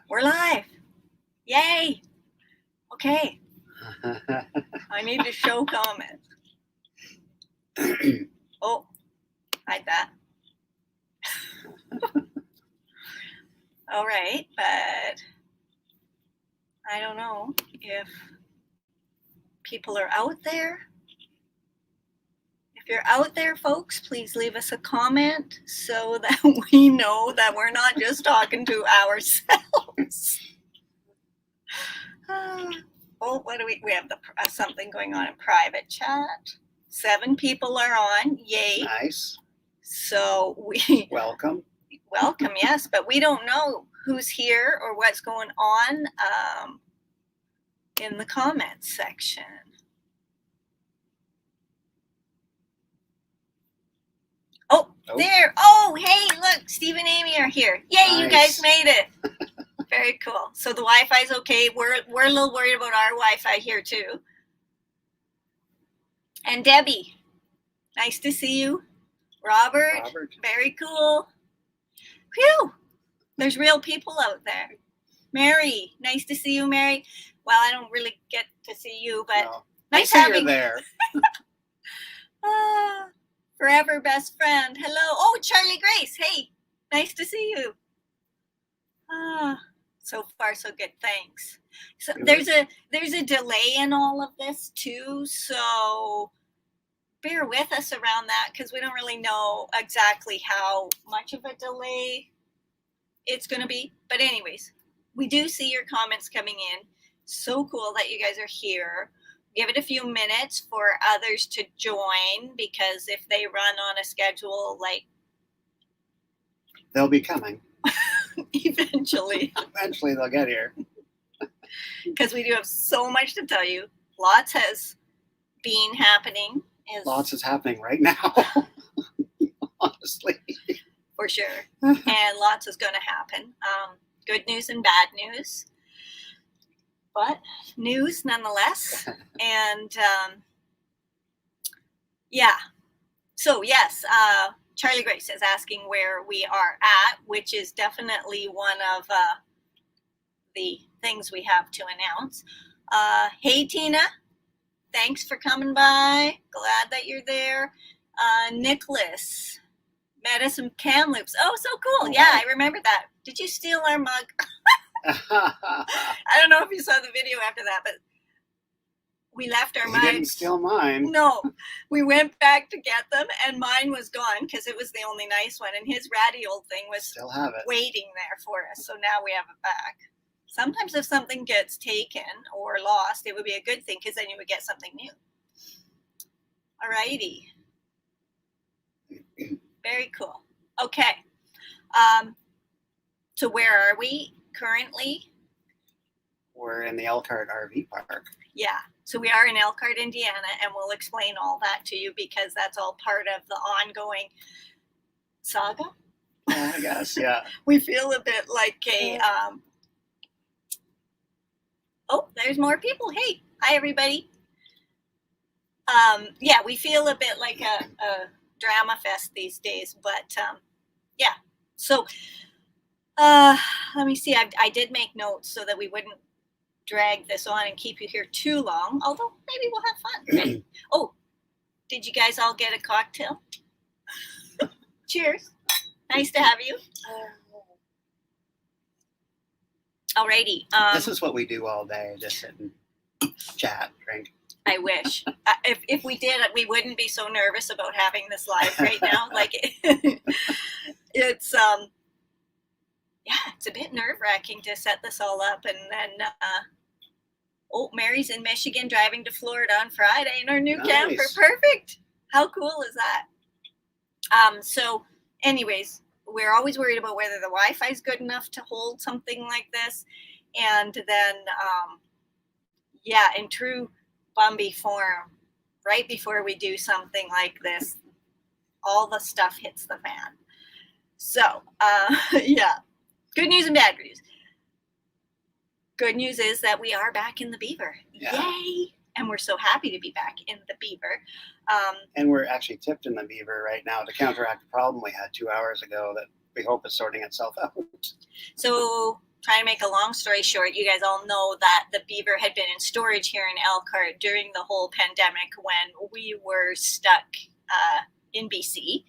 We're live. Yay. Okay. I need to show comments. Oh, hide that. All right, but I don't know if people are out there. If you're out there, folks, please leave us a comment so that we know that we're not just talking to ourselves. Oh, what do we have something going on in private chat. 7 people are on. Yay. Nice. So we welcome, yes, but we don't know who's here or what's going on in the comments section. Oh, there. Oh, hey, look, Steve and Amy are here. Yay, nice. You guys made it. Very cool. So the Wi-Fi's okay. We're a little worried about our Wi-Fi here too. And Debbie, nice to see you. Robert, very cool. Phew, there's real people out there. Mary, nice to see you, Mary. Well, I don't really get to see you, but no. Nice having you there. Forever best friend. Hello. Oh, Charlie Grace. Hey, nice to see you. So far so good. Thanks. So there's a delay in all of this too. So bear with us around that because we don't really know exactly how much of a delay it's going to be. But anyways, we do see your comments coming in. So cool that you guys are here. Give it a few minutes for others to join because if they run on a schedule, like they'll be coming. Eventually they'll get here. Because we do have so much to tell you. Lots has been happening. Lots is happening right now. Honestly. For sure. And lots is going to happen. Good news and bad news. But news nonetheless. And yeah. So yes, Charlie Grace is asking where we are at, which is definitely one of the things we have to announce. Hey, Tina. Thanks for coming by. Glad that you're there. Nicholas. Met us in Kamloops. Oh, so cool. Yeah, I remember that. Did you steal our mug? I don't know if you saw the video after that, but we left our mugs. You didn't steal mine. No. We went back to get them, and mine was gone because it was the only nice one, and his ratty old thing was still have it. Waiting there for us. So now we have it back. Sometimes if something gets taken or lost, it would be a good thing because then you would get something new. All righty. Very cool. Okay. So where are we currently? We're in the Elkhart RV park. Yeah. So we are in Elkhart, Indiana, and we'll explain all that to you because that's all part of the ongoing saga. Yeah, I guess, yeah. We feel a bit like a... Oh, there's more people. Hey, hi, everybody. Yeah, we feel a bit like a drama fest these days, but yeah. So let me see. I did make notes so that we wouldn't drag this on and keep you here too long, although maybe we'll have fun. Right? Oh, did you guys all get a cocktail? Cheers. Nice to have you. Alrighty. This is what we do all day, just sit and chat, drink. I wish. If we did, we wouldn't be so nervous about having this live right now. Like it's yeah, it's a bit nerve-wracking to set this all up, and then oh, Mary's in Michigan driving to Florida on Friday in our new camper. Perfect. How cool is that? So anyways, we're always worried about whether the Wi-Fi is good enough to hold something like this. And then, yeah, in true Bumby form, right before we do something like this, all the stuff hits the fan. So, yeah, good news and bad news. Good news is that we are back in the Beaver. Yeah. Yay! And we're so happy to be back in the Beaver. And we're actually tipped in the Beaver right now to counteract the problem we had 2 hours ago that we hope is sorting itself out. So trying to make a long story short, you guys all know that the Beaver had been in storage here in Elkhart during the whole pandemic when we were stuck in BC.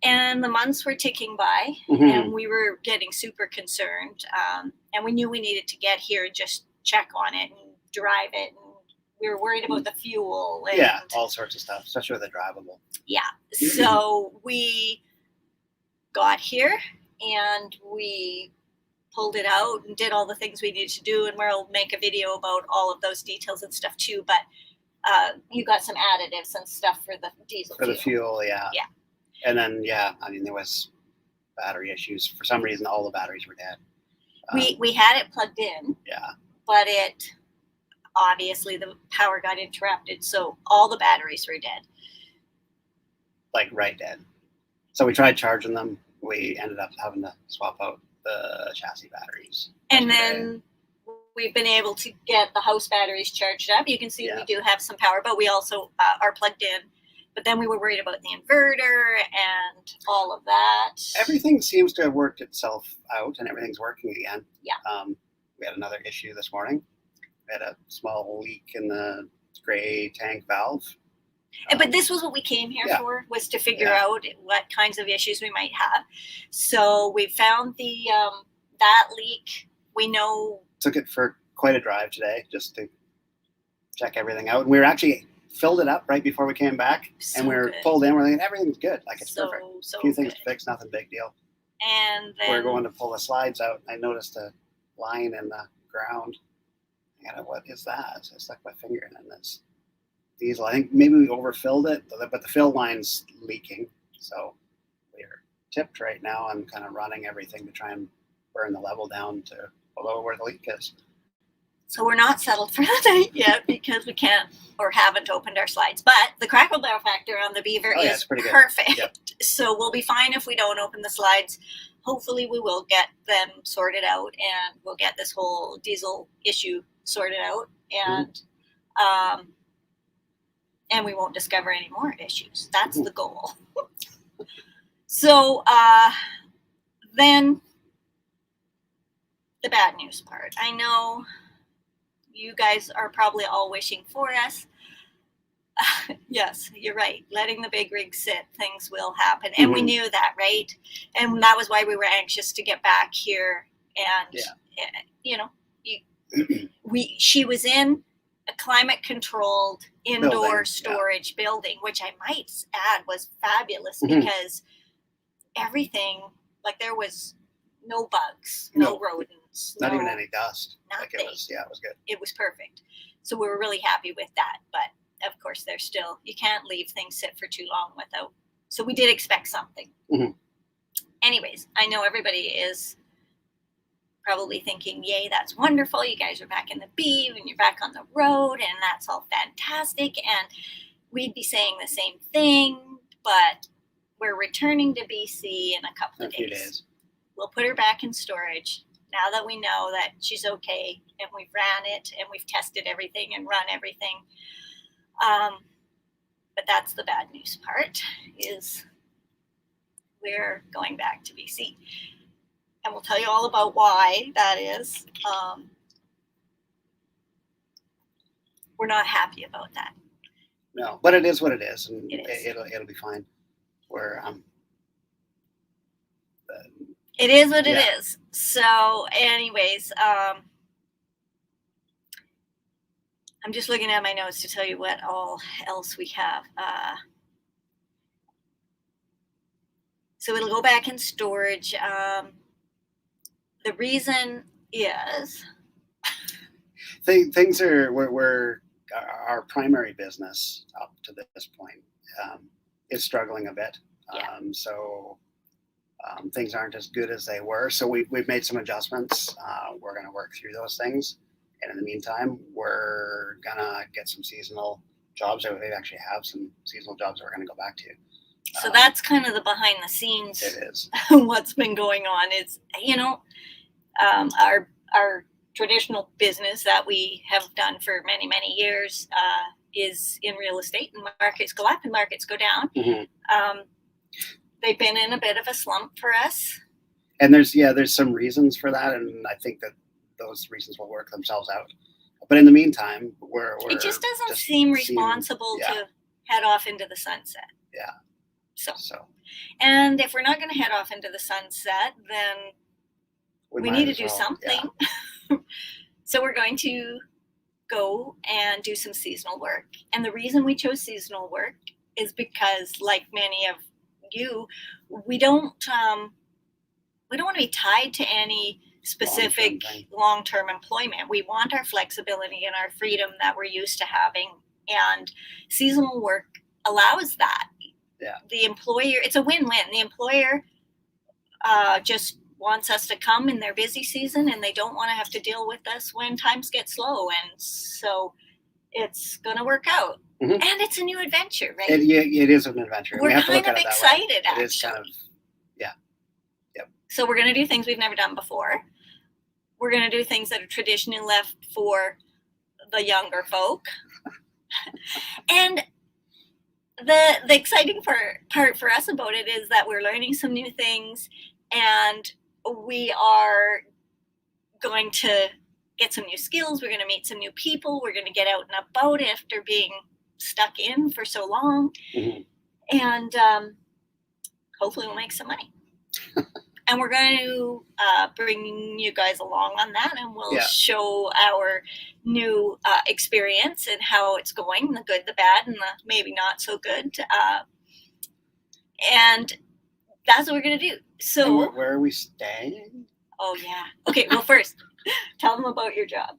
And the months were ticking by, and we were getting super concerned. And we knew we needed to get here and just check on it and drive it. And we were worried about the fuel. And, yeah, all sorts of stuff, especially with the drivable. Yeah. So we got here and we pulled it out and did all the things we needed to do. And we'll make a video about all of those details and stuff too. But you got some additives and stuff for the diesel For the fuel, yeah. Yeah. And then, yeah, I mean, there was battery issues. For some reason, all the batteries were dead. We had it plugged in. Yeah. But it, obviously, the power got interrupted. So all the batteries were dead. Like right dead. So we tried charging them. We ended up having to swap out the chassis batteries. And then we've been able to get the house batteries charged up. You can see we do have some power, but we also are plugged in. But then we were worried about the inverter and all of that. Everything seems to have worked itself out, and everything's working again. Yeah. We had another issue this morning. We had a small leak in the gray tank valve. But this was what we came here for, was to figure out what kinds of issues we might have. So we found the that leak. We know. Took it for quite a drive today just to check everything out. And we were actually filled it up right before we came back, and we were pulled in. We're thinking everything's good, like it's perfect. A few things to fix, nothing big deal. And then we're going to pull the slides out. I noticed a line in the ground. What is that? So I stuck my finger in it, and it's diesel. I think maybe we overfilled it, but the fill line's leaking. So we're tipped right now on kind of running everything to try and burn the level down to below where the leak is. So we're not settled for the night yet because we can't or haven't opened our slides. But the crackle barrel factor on the Beaver is perfect. Yep. So we'll be fine if we don't open the slides. Hopefully we will get them sorted out, and we'll get this whole diesel issue sorted out, and we won't discover any more issues. That's the goal. So then the bad news part. I know you guys are probably all wishing for us. Yes, you're right. Letting the big rig sit, things will happen. And we knew that, right? And that was why we were anxious to get back here. And, you know, she was in a climate-controlled indoor storage building, which I might add was fabulous because everything, like there was no bugs, no rodents. Not even any dust. Nothing. Like it was good. It was perfect. So we were really happy with that. But of course, there's still, you can't leave things sit for too long without. So we did expect something. Anyways, I know everybody is probably thinking, yay, that's wonderful. You guys are back in the Beaver and you're back on the road, and that's all fantastic. And we'd be saying the same thing, but we're returning to BC in a couple of days. We'll put her back in storage now that we know that she's okay, and we've ran it and we've tested everything and run everything. But that's the bad news part, is we're going back to BC. And we'll tell you all about why that is. We're not happy about that. No, but it is what it is, and it'll be fine. It is what it is. So, anyways, I'm just looking at my notes to tell you what all else we have. So it'll go back in storage. The reason is things are we're our primary business up to this point is struggling a bit. So things aren't as good as they were. So we've made some adjustments. We're going to work through those things. And in the meantime, we're going to get some seasonal jobs. We actually have some seasonal jobs that we're going to go back to. So that's kind of the behind the scenes. It is. What's been going on is, our traditional business that we have done for many, many years is in real estate, and markets go up and markets go down. They've been in a bit of a slump for us. And there's some reasons for that, and I think that those reasons will work themselves out. But in the meantime, it just doesn't seem responsible to head off into the sunset. Yeah. So, and if we're not going to head off into the sunset, then we need to do something. Yeah. So we're going to go and do some seasonal work. And the reason we chose seasonal work is because, like many of you, we don't want to be tied to any specific long-term employment. We want our flexibility and our freedom that we're used to having, and seasonal work allows that. Yeah. The employer, it's a win-win. The employer just wants us to come in their busy season, and they don't want to have to deal with us when times get slow, and so it's going to work out. Mm-hmm. And it's a new adventure, right? It is an adventure. We're we have kind to look of at it excited, that way. actually. It is kind of, yeah. Yep. So we're going to do things we've never done before. We're going to do things that are traditionally left for the younger folk. And the exciting part for us about it is that we're learning some new things, and we are going to get some new skills. We're going to meet some new people. We're going to get out and about after being stuck in for so long. Mm-hmm. And hopefully we'll make some money. And we're going to bring you guys along on that, and we'll show our new experience and how it's going, the good, the bad, and the maybe not so good. And that's what we're going to do. So, and where are we staying? Oh, yeah. Okay, well, first, tell them about your job.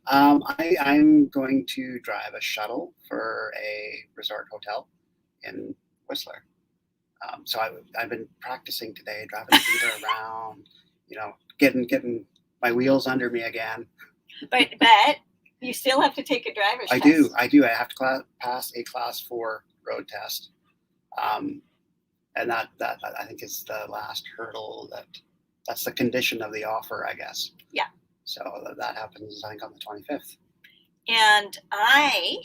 I'm going to drive a shuttle for a resort hotel in Whistler. So I've been practicing today, driving the Beaver around, getting my wheels under me again. But you still have to take a driver's test. I do. I have to pass a Class 4 road test. And that I think is the last hurdle. That's the condition of the offer, I guess. Yeah. So that happens, I think, on the 25th. And I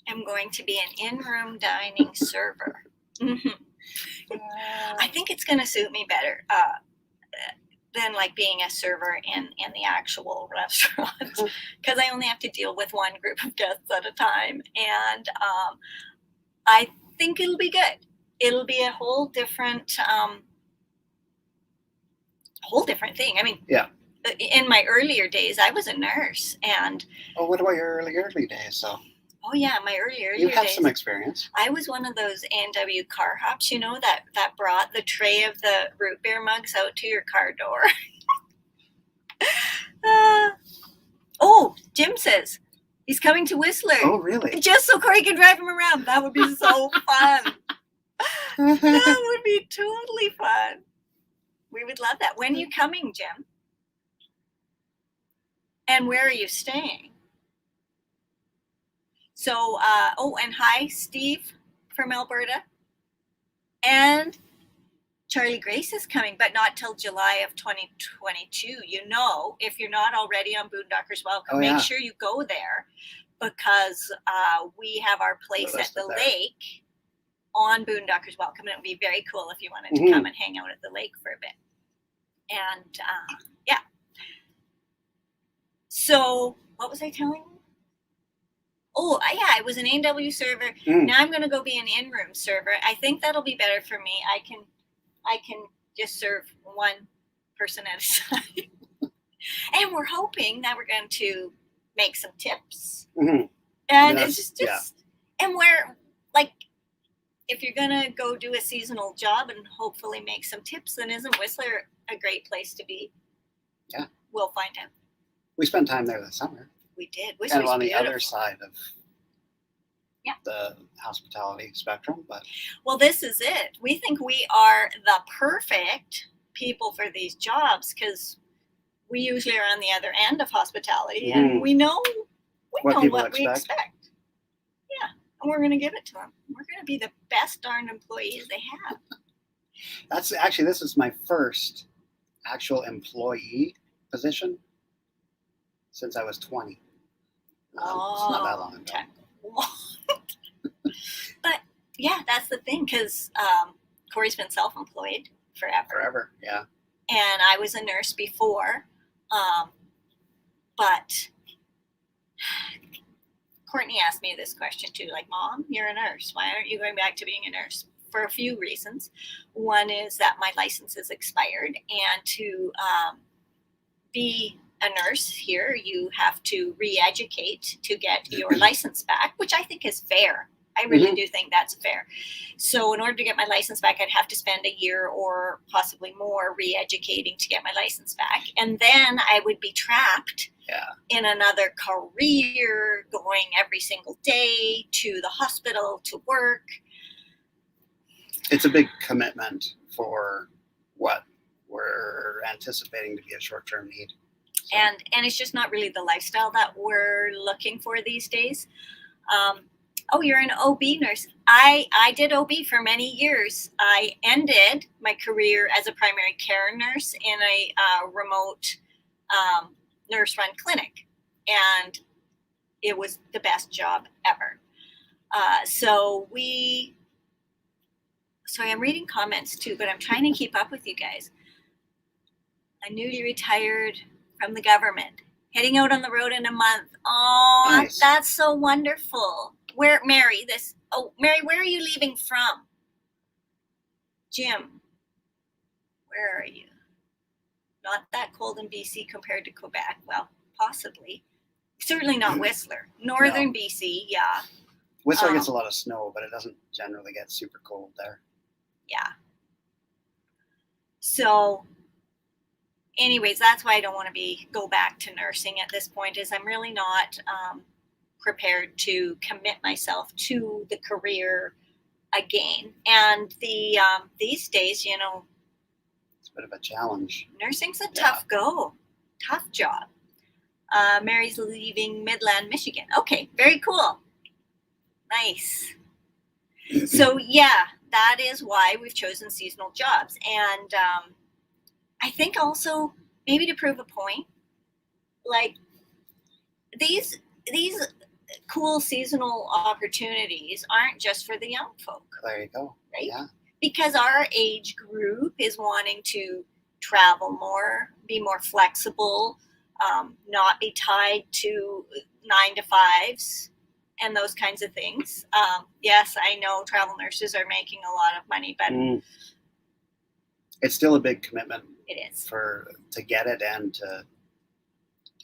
am going to be an in-room dining server. Mm-hmm. I think it's going to suit me better than like being a server in the actual restaurant, because I only have to deal with one group of guests at a time, and I think it'll be good. It'll be a whole different thing. I mean, yeah. In my earlier days, I was a nurse, and what about your early days? So. Oh yeah, my earlier you have days, some experience. I was one of those A&W car hops, that brought the tray of the root beer mugs out to your car door. Jim says he's coming to Whistler. Oh, really? Just so Corey can drive him around. That would be so fun. That would be totally fun. We would love that. When are you coming, Jim? And where are you staying? So, and hi, Steve from Alberta. And Charlie Grace is coming, but not till July of 2022. If you're not already on Boondockers Welcome, make sure you go there, because we have our place at the lake on Boondockers Welcome. And it would be very cool if you wanted to come and hang out at the lake for a bit. And yeah. So, what was I telling you? Oh, yeah, I was an A&W server. Now I'm going to go be an in-room server. I think that'll be better for me. I can just serve one person at a time. And we're hoping that we're going to make some tips. Mm-hmm. And it's just and we're like, if you're going to go do a seasonal job and hopefully make some tips, then isn't Whistler a great place to be? Yeah. We'll find out. We spent time there this summer. We did. Whistler's kind of on the other side of the hospitality spectrum, but well, this is it. We think we are the perfect people for these jobs, because we usually are on the other end of hospitality, and we know what we expect. Yeah, and we're going to give it to them. We're going to be the best darn employees they have. This is my first actual employee position since I was 20. It's not that long ago. But yeah, that's the thing, because Corey's been self-employed forever. Yeah. and I was a nurse before, but Courtney asked me this question too, like, Mom, you're a nurse. Why aren't you going back to being a nurse? For a few reasons. One is that my license is expired, and to be a nurse here, you have to re-educate to get your license back, which I think is fair. I really do think that's fair. So in order to get my license back, I'd have to spend a year or possibly more re-educating to get my license back. And then I would be trapped in another career, going every single day to the hospital to work. It's a big commitment for what we're anticipating to be a short-term need. So. And it's just not really the lifestyle that we're looking for these days. Oh, you're an OB nurse. I did OB for many years. I ended my career as a primary care nurse in a remote nurse-run clinic, and it was the best job ever. Sorry, I'm reading comments too, but I'm trying to keep up with you guys. A newly retired from the government, heading out on the road in a month. Oh, nice. That's so wonderful. Mary, where are you leaving from? Jim, where are you? Not that cold in BC compared to Quebec. Well, possibly. Certainly not Whistler. Northern BC, yeah. Whistler gets a lot of snow, but it doesn't generally get super cold there. Yeah. So anyways, that's why I don't want to go back to nursing at this point, is I'm really not prepared to commit myself to the career again. And these days, it's a bit of a challenge. Nursing's a tough job. Mary's leaving Midland, Michigan. Okay, very cool. Nice. So yeah, that is why we've chosen seasonal jobs. And I think also maybe to prove a point, like these cool seasonal opportunities aren't just for the young folk. There you go. Right? Yeah. Because our age group is wanting to travel more, be more flexible, not be tied to 9-to-5s and those kinds of things. Yes, I know travel nurses are making a lot of money, but it's still a big commitment. It is. To get it and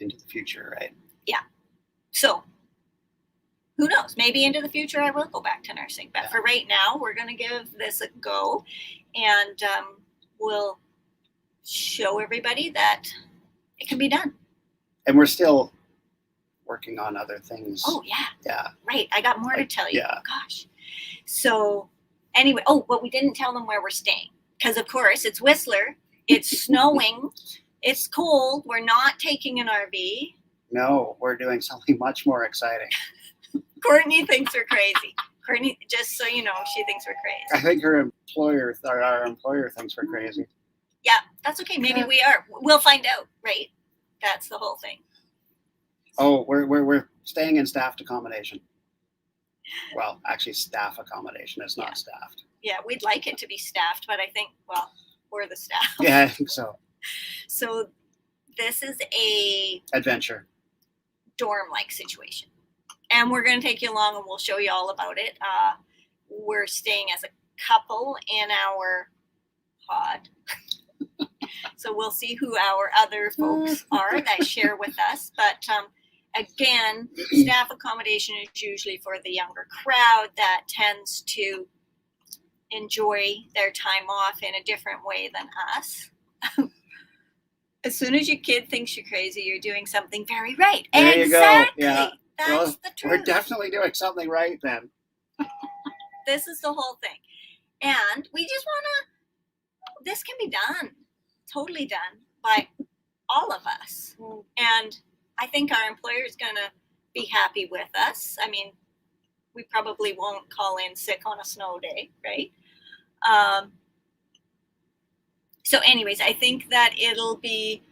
into the future, right? Yeah. So who knows? Maybe into the future I will go back to nursing. But for right now, we're going to give this a go, and we'll show everybody that it can be done. And we're still working on other things. Oh, yeah. Yeah. Right. I got more to tell you. Yeah. Gosh. So anyway, but we didn't tell them where we're staying. Because, of course, it's Whistler. It's snowing. It's cold. We're not taking an RV. No, we're doing something much more exciting. Courtney thinks we're crazy. Courtney, just so you know, she thinks we're crazy. I think our employer thinks we're crazy. Yeah, that's okay. Maybe we are. We'll find out, right? That's the whole thing. Oh, we're staying in staffed accommodation. Well, actually, staff accommodation. It's not staffed. Yeah, we'd like it to be staffed, but I think, we're the staff. Yeah, I think so. So this is a adventure dorm-like situation. And we're going to take you along and we'll show you all about it. We're staying as a couple in our pod. So we'll see who our other folks are that share with us. But again, staff accommodation is usually for the younger crowd that tends to enjoy their time off in a different way than us. As soon as your kid thinks you're crazy, you're doing something very right. There exactly. You go. Yeah. That's the truth. We're definitely doing something right then. This is the whole thing. And we just this can be done, totally done by all of us. And I think our employer is going to be happy with us. I mean, we probably won't call in sick on a snow day, right? So anyways, I think that it'll be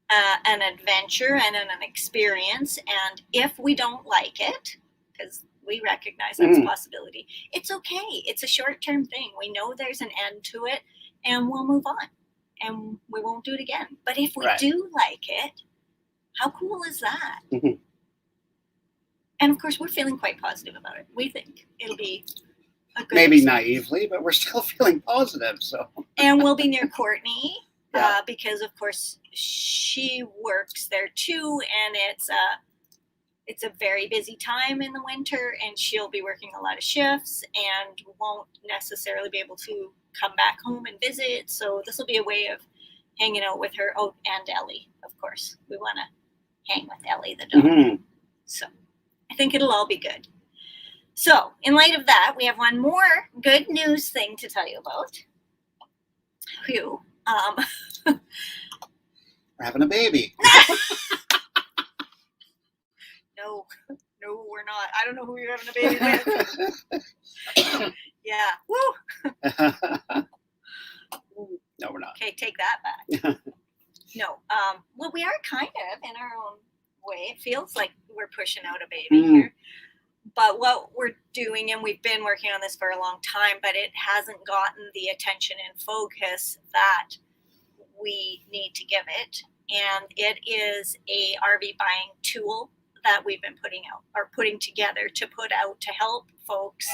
an adventure and an experience. And if we don't like it, because we recognize that's a possibility, it's okay. It's a short-term thing. We know there's an end to it, and we'll move on. and we won't do it again. But if we Right. do like it, how cool is that? Mhm. And of course, we're feeling quite positive about it. We think it'll be a good Maybe experience. naively, but we're still feeling positive. So And we'll be near Courtney Yeah. because, of course, she works there too, and it's a very busy time in the winter, and she'll be working a lot of shifts and won't necessarily be able to come back home and visit. So this will be a way of hanging out with her. Oh, and Ellie, of course. We want to hang with Ellie the dog. Mhm. So I think it'll all be good. So in light of that, we have one more good news thing to tell you about. Phew. We're having a baby. No, we're not. I don't know who you're having a baby with. Yeah. Woo. No, we're not. Okay, take that back. No. Well, we are kind of in our own way. It feels like we're pushing out a baby here. But what we're doing, and we've been working on this for a long time, but it hasn't gotten the attention and focus that we need to give it. And it is a RV buying tool that we've been putting together to put out to help folks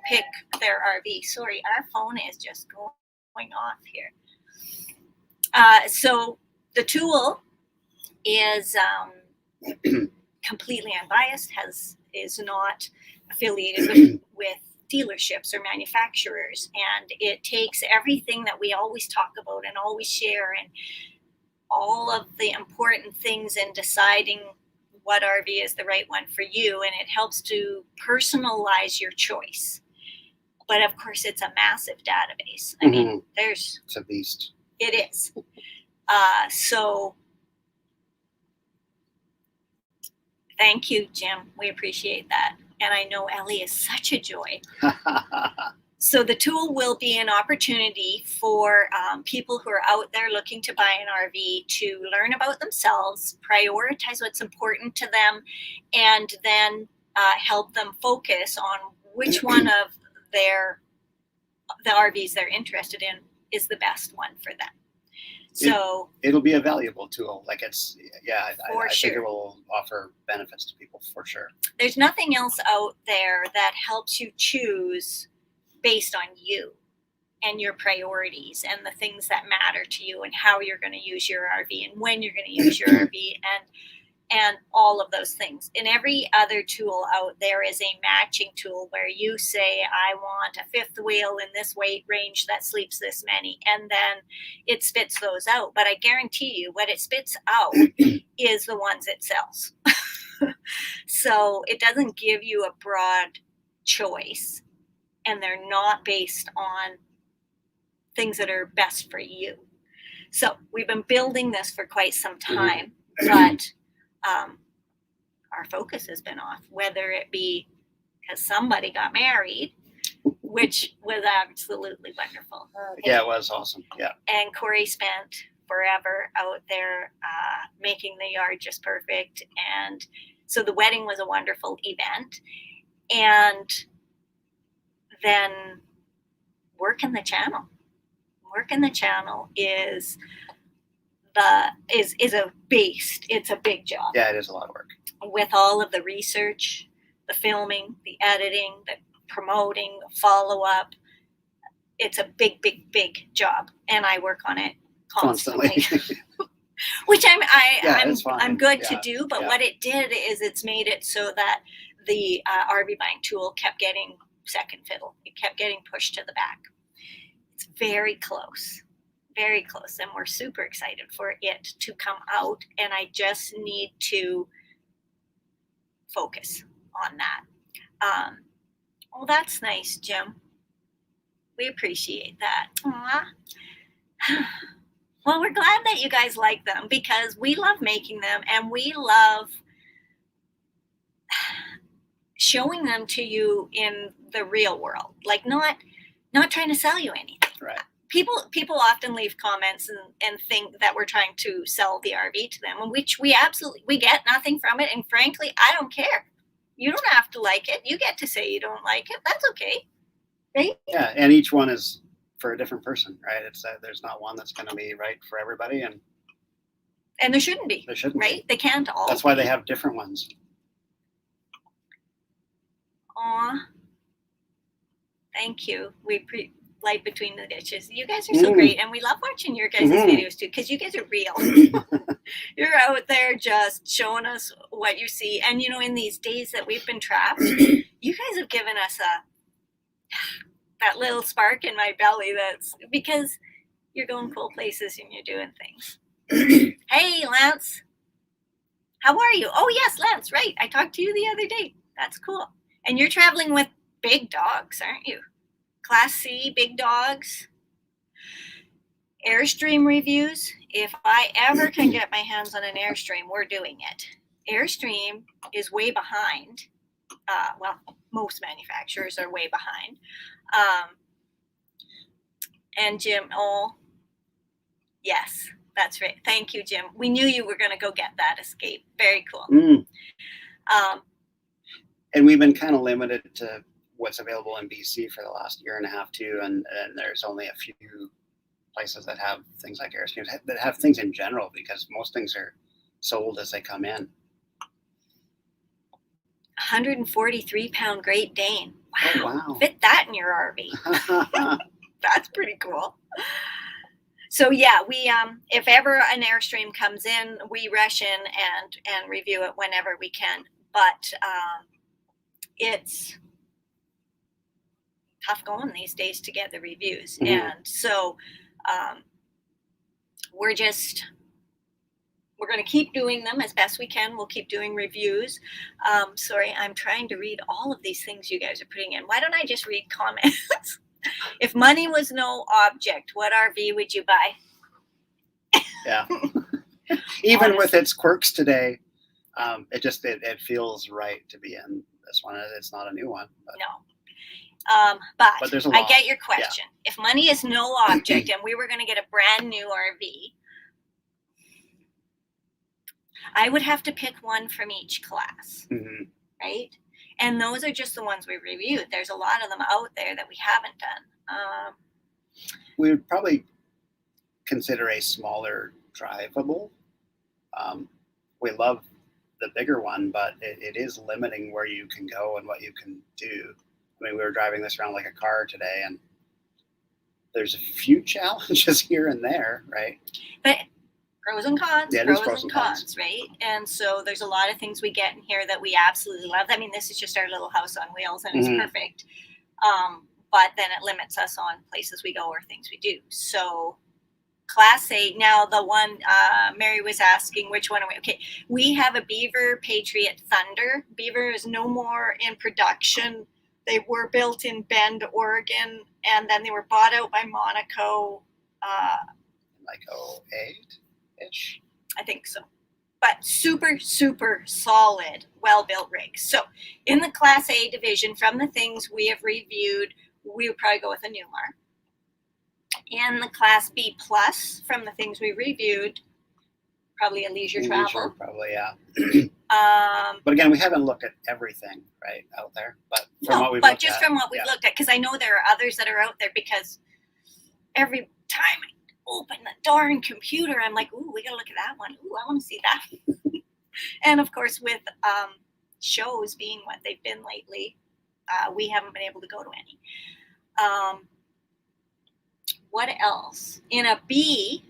pick their RV. Sorry, our phone is just going off here. So the tool is completely unbiased, is not affiliated with dealerships or manufacturers, and it takes everything that we always talk about and always share and all of the important things in deciding what RV is the right one for you, and it helps to personalize your choice. But of course, it's a massive database. I mean, it's a beast. It is. So thank you, Jim. We appreciate that. And I know Ellie is such a joy. So the tool will be an opportunity for people who are out there looking to buy an RV to learn about themselves, prioritize what's important to them, and then help them focus on which one of the RVs they're interested in is the best one for them. So it'll be a valuable tool. Like I sure. think it will offer benefits to people for sure. There's nothing else out there that helps you choose based on you and your priorities and the things that matter to you and how you're going to use your RV and when you're going to use your RV and all of those things. In every other tool out there is a matching tool where you say, I want a fifth wheel in this weight range that sleeps this many, and then it spits those out. But I guarantee you what it spits out is the ones it sells. So it doesn't give you a broad choice, and they're not based on things that are best for you. So we've been building this for quite some time, but our focus has been off, whether it be because somebody got married, which was absolutely wonderful. Yeah, it was awesome. Yeah. And Corey spent forever out there making the yard just perfect. And so the wedding was a wonderful event. And then working the channel. Working the channel is a beast. It's a big job. Yeah, it is a lot of work. With all of the research, the filming, the editing, the promoting, the follow-up. It's a big, big, big job. And I work on it constantly. Which I'm good to do, but what it did is it's made it so that the RV buying tool kept getting second fiddle. It kept getting pushed to the back. It's very close. Very close, and we're super excited for it to come out, and I just need to focus on that. Well, that's nice, Jim. We appreciate that. Aww. Well, we're glad that you guys like them because we love making them, and we love showing them to you in the real world, like not trying to sell you anything. Right. People often leave comments and think that we're trying to sell the RV to them, which we get nothing from it. And frankly, I don't care. You don't have to like it. You get to say you don't like it. That's okay. Right? Yeah. And each one is for a different person, right? There's not one that's going to be right for everybody, and there shouldn't be. there shouldn't Right? be. They can't all. That's why they have different ones. Aw. Thank you. Light between the ditches. You guys are so great, and we love watching your guys' videos too, because you guys are real. You're out there just showing us what you see, and in these days that we've been trapped, you guys have given us that little spark in my belly. That's because you're going cool places and you're doing things. Hey, Lance, how are you? Oh yes, Lance. Right, I talked to you the other day. That's cool. And you're traveling with big dogs, aren't you? Class C, big dogs. Airstream reviews. If I ever can get my hands on an Airstream, we're doing it. Airstream is way behind. Well, most manufacturers are way behind. And Jim, yes, that's right. Thank you, Jim. We knew you were going to go get that Escape. Very cool. And we've been kind of limited to what's available in BC for the last year and a half too, and there's only a few places that have things like Airstreams, that have things in general, because most things are sold as they come in. 143-pound Great Dane. Wow. Oh, wow. Fit that in your RV. That's pretty cool. So yeah, we if ever an Airstream comes in, we rush in and review it whenever we can. But it's tough going these days to get the reviews, and so we're going to keep doing them as best we can. We'll keep doing reviews. Sorry, I'm trying to read all of these things you guys are putting in. Why don't I just read comments? If money was no object, what RV would you buy? Yeah. Even with its quirks today, it feels right to be in this one. It's not a new one. But. No. But there's a lot. I get your question. Yeah. If money is no object and we were going to get a brand new RV, I would have to pick one from each class, right? And those are just the ones we reviewed. There's a lot of them out there that we haven't done. We would probably consider a smaller drivable. We love the bigger one, but it is limiting where you can go and what you can do. I mean, we were driving this around like a car today, and there's a few challenges here and there, right? But pros and cons, yeah, pros and cons, right? And so there's a lot of things we get in here that we absolutely love. I mean, this is just our little house on wheels, and it's perfect. But then it limits us on places we go or things we do. So Class A, now the one Mary was asking, which one are we? Okay, we have a Beaver Patriot Thunder. Beaver is no more in production. They were built in Bend, Oregon, and then they were bought out by Monaco. Like 08-ish? I think so. But super, super solid, well-built rigs. So in the Class A division, from the things we have reviewed, we would probably go with a Newmar. In the Class B plus, from the things we reviewed, probably a Leisure Travel. Probably, yeah. But again, we haven't looked at everything right out there. But from what we've looked at, from what we've looked at, because I know there are others that are out there, because every time I open the darn computer, I'm like, ooh, we gotta look at that one. Ooh, I want to see that. And of course, with shows being what they've been lately, we haven't been able to go to any. What else? In a B,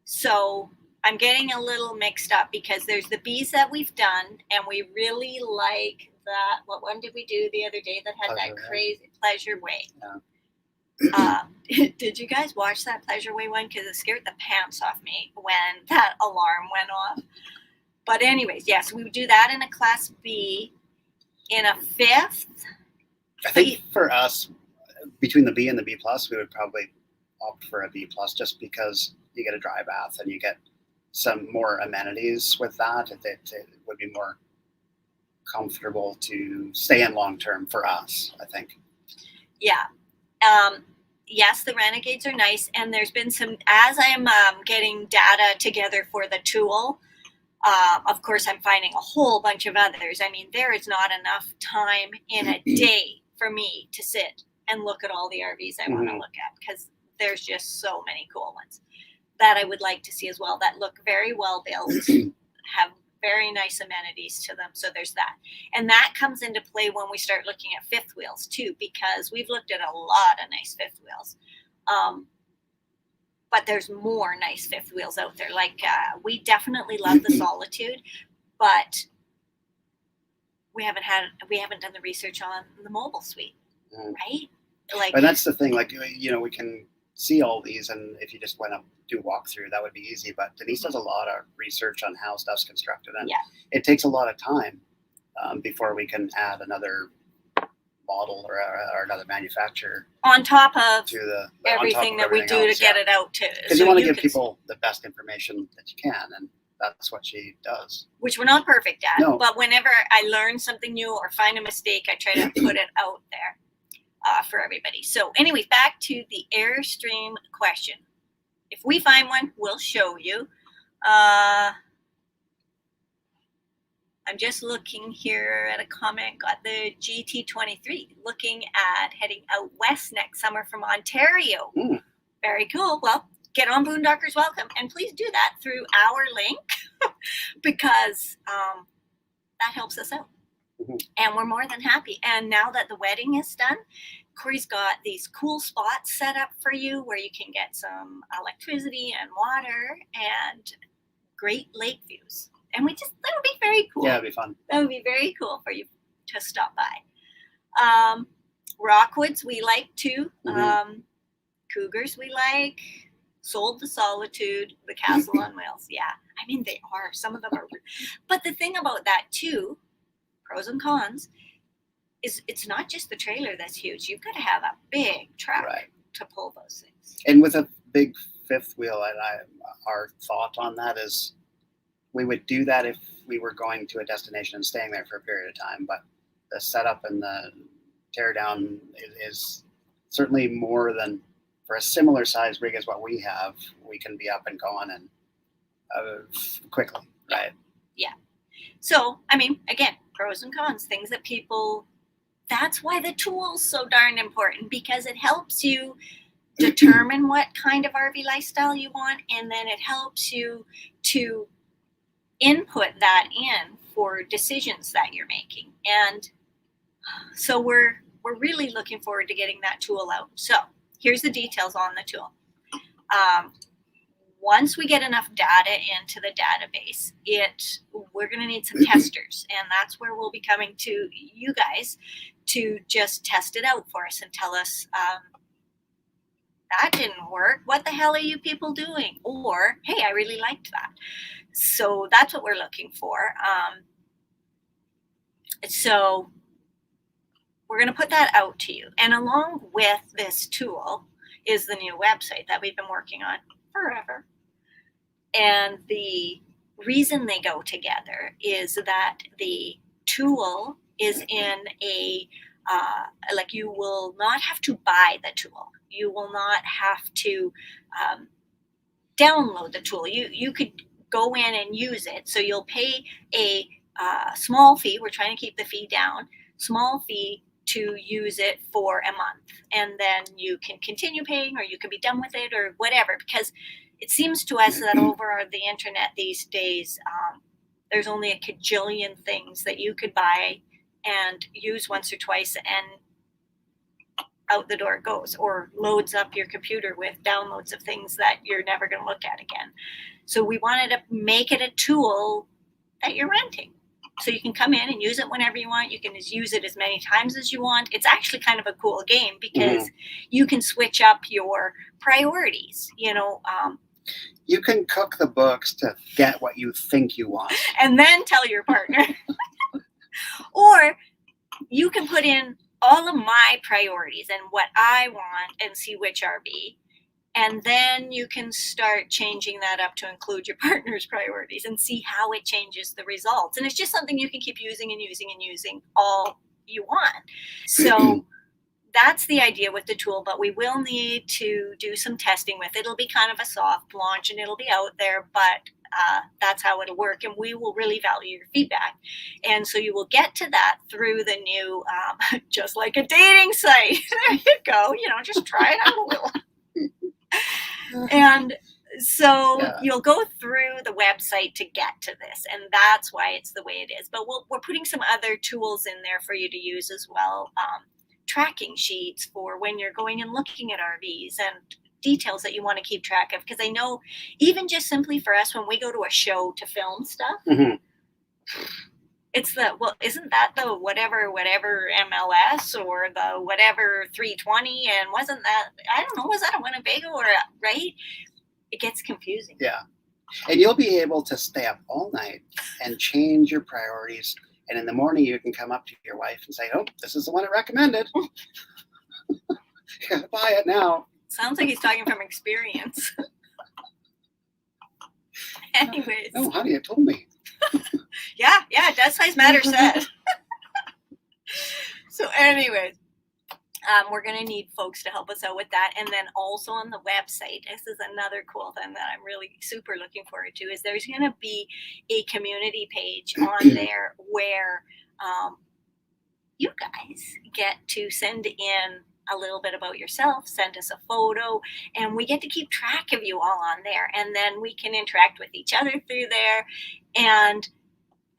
so I'm getting a little mixed up, because there's the Bs that we've done, and we really like that. What one did we do the other day that had Pleasure that Way. crazy Pleasure Way? Yeah. Did you guys watch that Pleasure Way one? Because it scared the pants off me when that alarm went off. But anyways, yes, we would do that in a Class B. In a fifth, I think for us, between the B and the B plus, we would probably opt for a B plus, just because you get a dry bath and you get some more amenities with that. It would be more comfortable to stay in long term for us, I think. Yeah. Yes, the Renegades are nice, and there's been some, as I'm getting data together for the tool, of course I'm finding a whole bunch of others. I mean, there is not enough time in a day for me to sit and look at all the RVs I want to Mhm. look at, because there's just so many cool ones that I would like to see as well, that look very well built, have very nice amenities to them. So there's that. And that comes into play when we start looking at fifth wheels too, because we've looked at a lot of nice fifth wheels. But there's more nice fifth wheels out there. Like we definitely love the Solitude, but we haven't done the research on the mobile suite, right? Like, And that's the thing, like, we can see all these, and if you just went up do walkthrough, that would be easy. But Denise does a lot of research on how stuff's constructed, and it takes a lot of time before we can add another model or another manufacturer on top of to the everything that we do to get it out to, because you want to give people the best information that you can, and that's what she does. Which we're not perfect at, No. but whenever I learn something new or find a mistake, I try to put it out there for everybody. So anyways, back to the Airstream question. If we find one, we'll show you. I'm just looking here at a comment, got the GT23, looking at heading out west next summer from Ontario. Very cool. Well, get on Boondockers Welcome, and please do that through our link because that helps us out. And we're more than happy. And now that the wedding is done, Corey's got these cool spots set up for you where you can get some electricity and water and great lake views. And that'll be very cool. Yeah, it'll be fun. That would be very cool for you to stop by. Rockwoods we like too. Cougars we like. Sold the Solitude, the Castle on Wheels. Yeah, I mean they are. Some of them are. But the thing about that too, pros and cons, is it's not just the trailer that's huge. You've got to have a big truck to pull those things. And with a big fifth wheel, our thought on that is we would do that if we were going to a destination and staying there for a period of time. But the setup and the tear down is certainly more than for a similar size rig as what we have. We can be up and going and quickly, right? Yeah. So, I mean, again, pros and cons, things that that's why the tool's so darn important, because it helps you determine what kind of RV lifestyle you want, and then it helps you to input that in for decisions that you're making. And so we're really looking forward to getting that tool out. So here's the details on the tool. Once we get enough data into the database, we're going to need some testers, and that's where we'll be coming to you guys to just test it out for us and tell us that didn't work. What the hell are you people doing? Or, hey, I really liked that. So that's what we're looking for. So we're going to put that out to you. And along with this tool is the new website that we've been working on forever. And the reason they go together is that the tool is in like you will not have to buy the tool. You will not have to download the tool. You could go in and use it. So you'll pay a small fee. We're trying to keep the fee down. Small fee to use it for a month. And then you can continue paying, or you can be done with it, or whatever. Because it seems to us that over the internet these days, there's only a cajillion things that you could buy and use once or twice, and out the door it goes, or loads up your computer with downloads of things that you're never going to look at again. So we wanted to make it a tool that you're renting. So you can come in and use it whenever you want. You can use it as many times as you want. It's actually kind of a cool game because you can switch up your priorities, you can cook the books to get what you think you want. And then tell your partner. Or you can put in all of my priorities and what I want and see which RV. And then you can start changing that up to include your partner's priorities and see how it changes the results. And it's just something you can keep using and using and using all you want. So that's the idea with the tool, but we will need to do some testing with it. It'll be kind of a soft launch and it'll be out there, but that's how it'll work, and we will really value your feedback. And so you will get to that through the new, just like a dating site. There you go. Just try it out a little. And so you'll go through the website to get to this, and that's why it's the way it is. But we're putting some other tools in there for you to use as well. Tracking sheets for when you're going and looking at RVs, and details that you want to keep track of. Because I know even just simply for us, when we go to a show to film stuff, it's isn't that the whatever MLS or the whatever 320, and wasn't that, I don't know, was that a Winnebago or right? It gets confusing. Yeah. And you'll be able to stay up all night and change your priorities. And in the morning, you can come up to your wife and say, oh, this is the one I recommended. You gotta buy it now. Sounds like he's talking from experience. Anyways. No, honey, it told me. Yeah, Does Size Matter said. So anyways, we're going to need folks to help us out with that. And then also on the website, this is another cool thing that I'm really super looking forward to, is there's going to be a community page on there where you guys get to send in a little bit about yourself, send us a photo, and we get to keep track of you all on there. And then we can interact with each other through there. And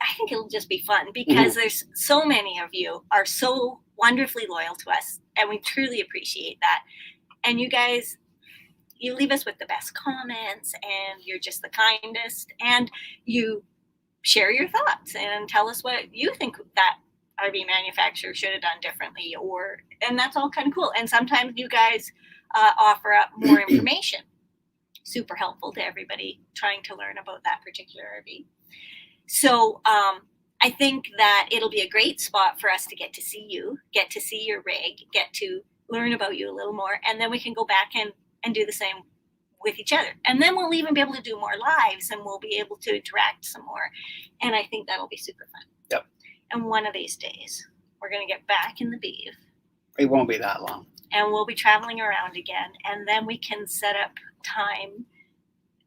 I think it'll just be fun because there's so many of you are so wonderfully loyal to us, and we truly appreciate that. And you guys, you leave us with the best comments, and you're just the kindest, and you share your thoughts and tell us what you think that RV manufacturer should have done differently, and that's all kind of cool. And sometimes you guys offer up more information, super helpful to everybody trying to learn about that particular RV. So I think that it'll be a great spot for us to get to see you, get to see your rig, get to learn about you a little more, and then we can go back and do the same with each other. And then we'll even be able to do more lives, and we'll be able to interact some more. And I think that'll be super fun. Yep. And one of these days, we're going to get back in the Beaver. It won't be that long. And we'll be traveling around again. And then we can set up time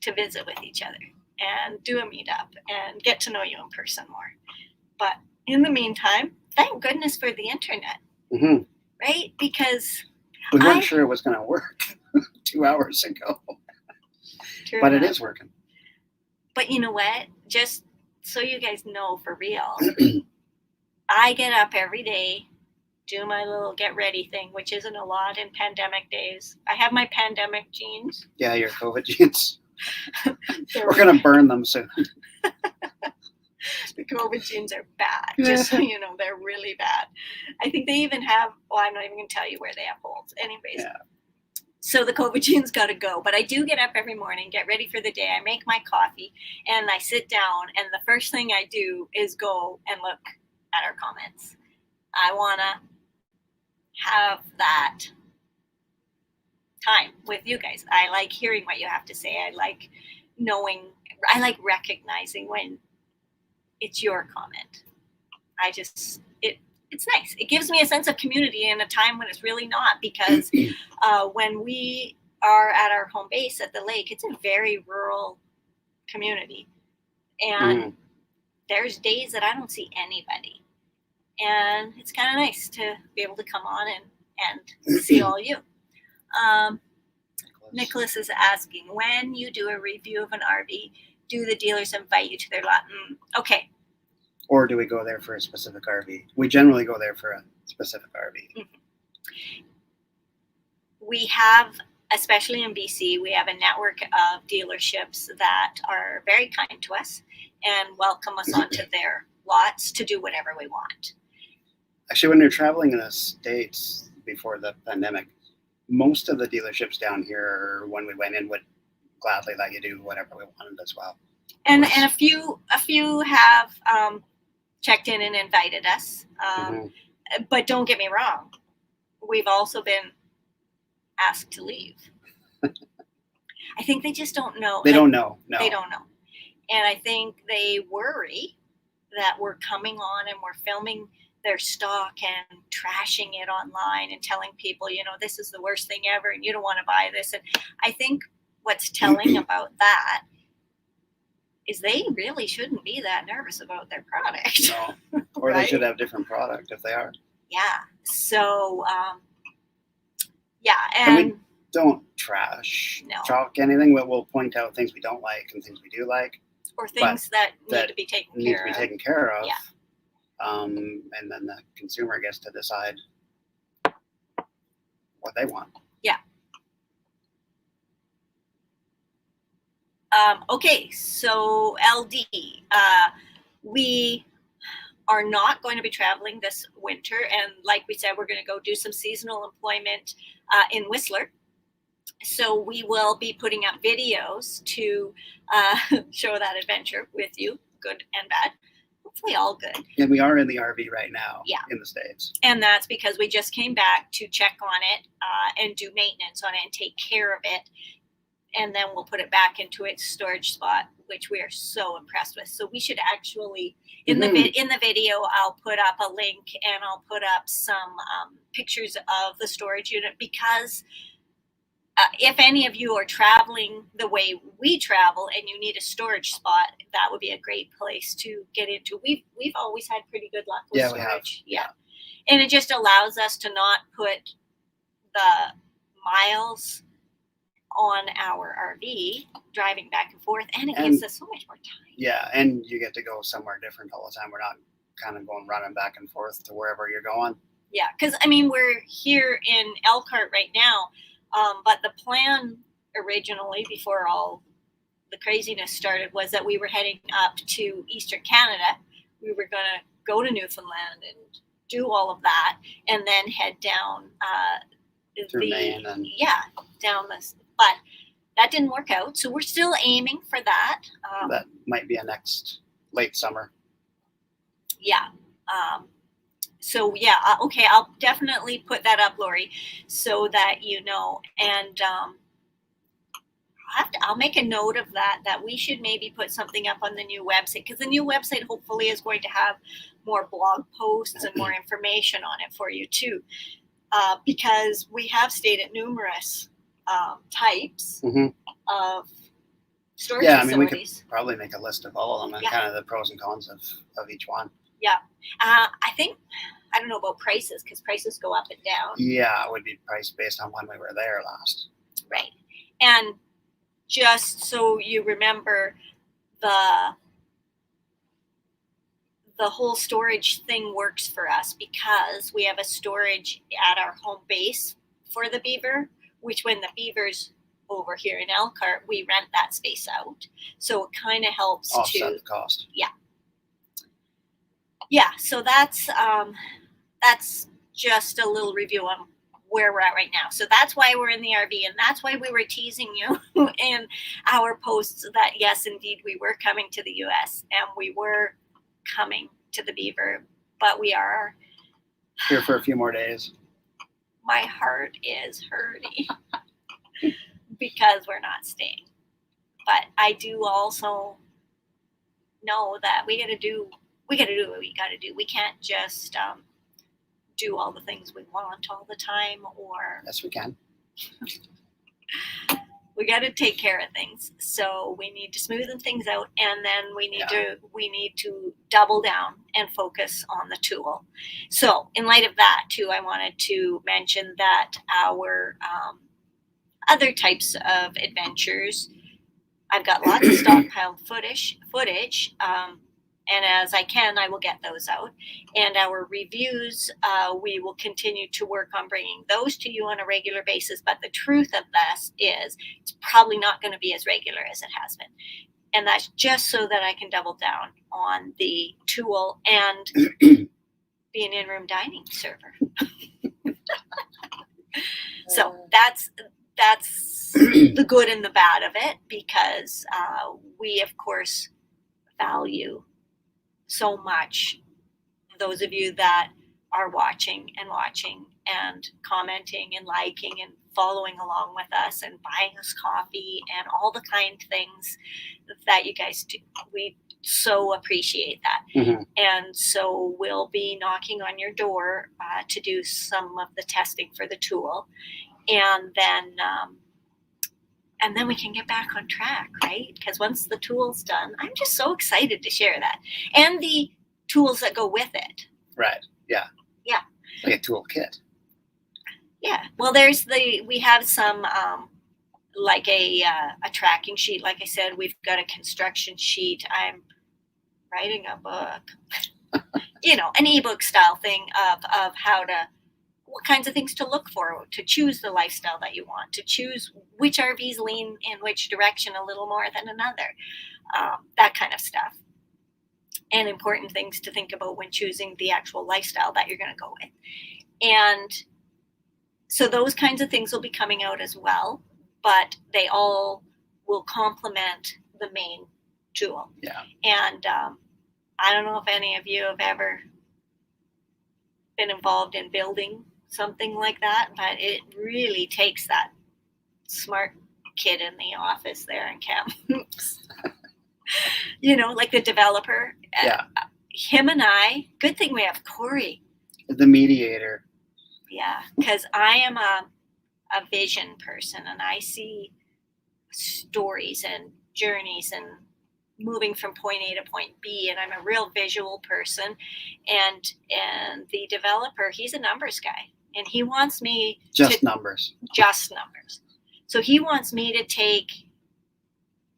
to visit with each other and do a meetup and get to know you in person more. But in the meantime, thank goodness for the internet, right? Because we weren't sure it was going to work 2 hours ago, but it is working. But you know what? Just so you guys know for real, I get up every day, do my little get ready thing, which isn't a lot in pandemic days. I have my pandemic jeans. Yeah, your COVID jeans. We're going to burn them soon. The COVID jeans are bad, just so you know, they're really bad. I think they even have, I'm not even going to tell you where they have holes. Anyways, So the COVID jeans got to go. But I do get up every morning, get ready for the day. I make my coffee, and I sit down, and the first thing I do is go and look at our comments. I want to have that time with you guys. I like hearing what you have to say. I like recognizing when it's your comment. It's nice. It gives me a sense of community in a time when it's really not, because when we are at our home base at the lake, it's a very rural community. And there's days that I don't see anybody. And it's kind of nice to be able to come on and see all you. Nicholas is asking, when you do a review of an RV, do the dealers invite you to their lot? Okay. Or do we go there for a specific RV? We generally go there for a specific RV. We have, especially in BC, we have a network of dealerships that are very kind to us and welcome us onto their lots to do whatever we want. Actually, when you're traveling in the States before the pandemic, most of the dealerships down here, when we went in, would gladly let you do whatever we wanted as well. And a few have checked in and invited us. But don't get me wrong, we've also been asked to leave. I think they just don't know. They don't know. No. They don't know. And I think they worry that we're coming on and we're filming their stock and trashing it online and telling people, this is the worst thing ever and you don't want to buy this. And I think what's telling about that is they really shouldn't be that nervous about their product. No. Or they Right? should have different product if they are. Yeah. So, yeah. And we And don't trash No. talk anything. We'll point out things we don't like and things we do like, or things that need that to be taken need to care be of. taken care of. Yeah. And then the consumer gets to decide what they want. Yeah. Okay, so LD, we are not going to be traveling this winter, and like we said, we're going to go do some seasonal employment in Whistler. So we will be putting up videos to show that adventure with you, good and bad. Hopefully all good. And we are in the RV right now. Yeah. In the States. And that's because we just came back to check on it and do maintenance on it and take care of it. And then we'll put it back into its storage spot, which we are so impressed with. So we should actually, in the video, I'll put up a link and I'll put up some pictures of the storage unit, because if any of you are traveling the way we travel and you need a storage spot, that would be a great place to get into. We've always had pretty good luck with storage. We have. Yeah. And it just allows us to not put the miles on our RV driving back and forth, and it gives us so much more time. Yeah, and you get to go somewhere different all the time. We're not kind of running back and forth to wherever you're going. Yeah, because I mean, we're here in Elkhart right now, but the plan originally, before all the craziness started, was that we were heading up to Eastern Canada. We were going to go to Newfoundland and do all of that, and then head down Through Maine and down this. But that didn't work out, so we're still aiming for that. That might be a next late summer. Yeah. So yeah, okay, I'll definitely put that up, Lori, so that you know. And I'll make a note of that we should maybe put something up on the new website, because the new website hopefully is going to have more blog posts and more information on it for you too, because we have stated numerous types of storage facilities. We could probably make a list of all of them and kind of the pros and cons of each one. Yeah. I don't know about prices, because prices go up and down. Yeah, it would be priced based on when we were there last. Right. And just so you remember, the whole storage thing works for us because we have a storage at our home base for the Beaver, which when the Beaver's over here in Elkhart, we rent that space out. So it kind of helps offset the cost. Yeah. Yeah. So that's just a little review on where we're at right now. So that's why we're in the RV, and that's why we were teasing you in our posts that yes, indeed, we were coming to the US and we were coming to the Beaver, but we are here for a few more days. My heart is hurting because we're not staying. But I do also know that we gotta do what we gotta do. We can't just do all the things we want all the time, or yes, we can. We got to take care of things. So we need to smoothen things out, and then we need to double down and focus on the tool. So in light of that too, I wanted to mention that our other types of adventures, I've got lots of stockpiled footage. And as I can, I will get those out. And our reviews, we will continue to work on bringing those to you on a regular basis. But the truth of this is it's probably not going to be as regular as it has been. And that's just so that I can double down on the tool and be an in-room dining server. So that's the good and the bad of it, because we, of course, value so much those of you that are watching and commenting and liking and following along with us and buying us coffee and all the kind things that you guys do. We so appreciate that. Mm-hmm. And so we'll be knocking on your door to do some of the testing for the tool. And then and then we can get back on track, right? Because once the tool's done, I'm just so excited to share that. And the tools that go with it. Right. Yeah. Yeah. Like a toolkit. Yeah. Well, we have some, like a tracking sheet. Like I said, we've got a construction sheet. I'm writing a book, an ebook style thing of how to, what kinds of things to look for to choose the lifestyle that you want, to choose which RVs lean in which direction a little more than another, that kind of stuff. And important things to think about when choosing the actual lifestyle that you're going to go with. And so those kinds of things will be coming out as well, but they all will complement the main tool. Yeah. And I don't know if any of you have ever been involved in building something like that, but it really takes that smart kid in the office there in camps. Like the developer. Yeah. Him and I, good thing we have Corey. The mediator. Yeah, because I am a vision person, and I see stories and journeys and moving from point A to point B, and I'm a real visual person. And the developer, he's a numbers guy, and he wants me numbers. Just numbers. So he wants me to take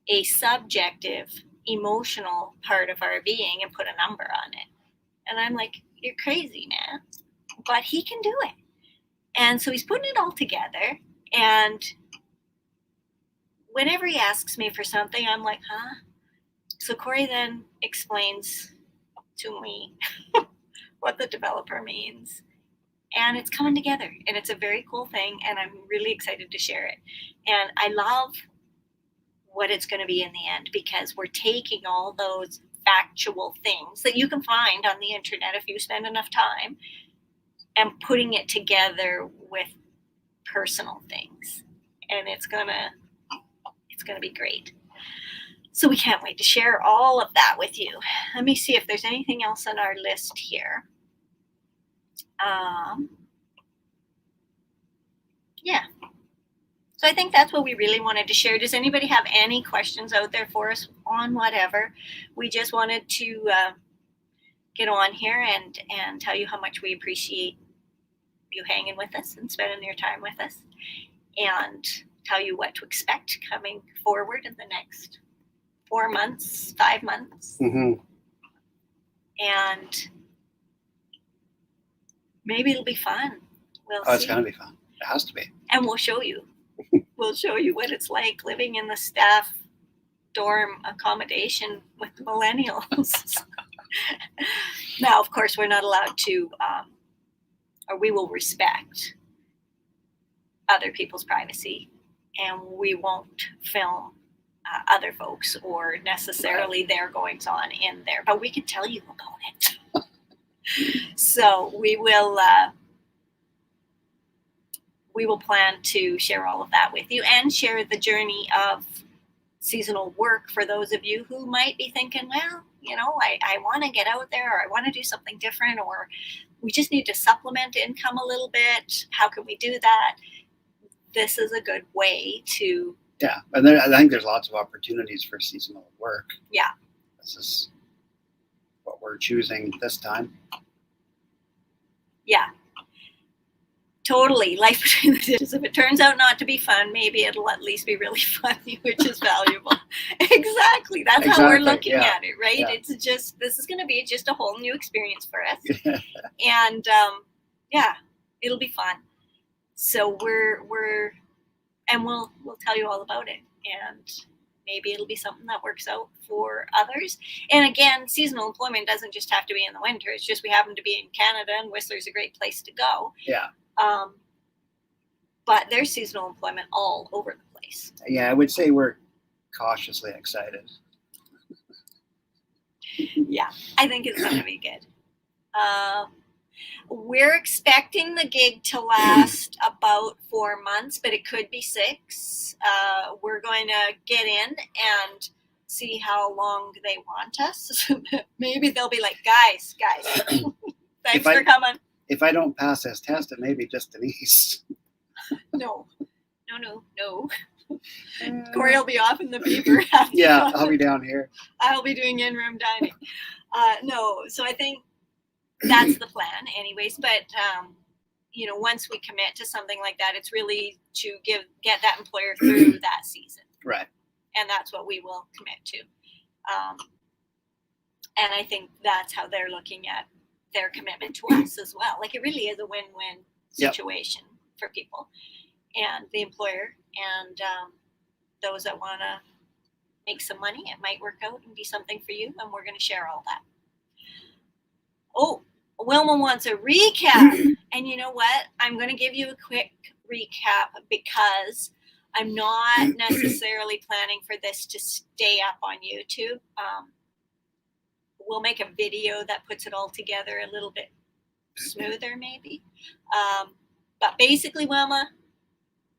a subjective, emotional part of our being and put a number on it. And I'm like, you're crazy, man. But he can do it. And so he's putting it all together. And whenever he asks me for something, I'm like, huh? So Corey then explains to me what the developer means. And it's coming together. And it's a very cool thing. And I'm really excited to share it. And I love what it's going to be in the end, because we're taking all those factual things that you can find on the internet if you spend enough time, and putting it together with personal things. And it's gonna be great. So we can't wait to share all of that with you. Let me see if there's anything else on our list here. Yeah. So I think that's what we really wanted to share. Does anybody have any questions out there for us on whatever? We just wanted to get on here and tell you how much we appreciate you hanging with us and spending your time with us, and tell you what to expect coming forward in the next 4 months, 5 months. Mm-hmm. And maybe it'll be fun. We'll see. It's going to be fun. It has to be. And we'll show you. We'll show you what it's like living in the staff dorm accommodation with the millennials. Now, of course, we're not allowed to, or we will respect other people's privacy, and we won't film other folks or necessarily their goings on in there, but we can tell you about it. So we will plan to share all of that with you, and share the journey of seasonal work for those of you who might be thinking, well, I want to get out there, or I want to do something different, or we just need to supplement income a little bit. How can we do that? This is a good way to. Yeah, and I think there's lots of opportunities for seasonal work. Yeah. This is what we're choosing this time. Yeah. Totally. Life between the ditches. If it turns out not to be fun, maybe it'll at least be really funny, which is valuable. Exactly. That's how we're looking at it, right? Yeah. It's just, this is going to be just a whole new experience for us. And yeah, it'll be fun. So we'll tell you all about it. And maybe it'll be something that works out for others. And again, seasonal employment doesn't just have to be in the winter. It's just we happen to be in Canada, and Whistler's a great place to go. Yeah. But there's seasonal employment all over the place. Yeah, I would say we're cautiously excited. Yeah, I think it's going to be good. We're expecting the gig to last about 4 months, but it could be 6. We're going to get in and see how long they want us. Maybe they'll be like, guys, thanks for coming. If I don't pass this test, it may be just Denise. No. Corey will be off in the Beaver. Yeah, I'll be down here. I'll be doing in-room dining. No, so I think that's the plan anyways. But, once we commit to something like that, it's really to get that employer through that season. Right. And that's what we will commit to. And I think that's how they're looking at their commitment to us as well. Like, it really is a win-win situation for people and the employer and those that want to make some money. It might work out and be something for you, and we're going to share all that. Oh, Wilma wants a recap. And you know what? I'm going to give you a quick recap because I'm not necessarily planning for this to stay up on YouTube. We'll make a video that puts it all together a little bit smoother, maybe. But basically, Wilma,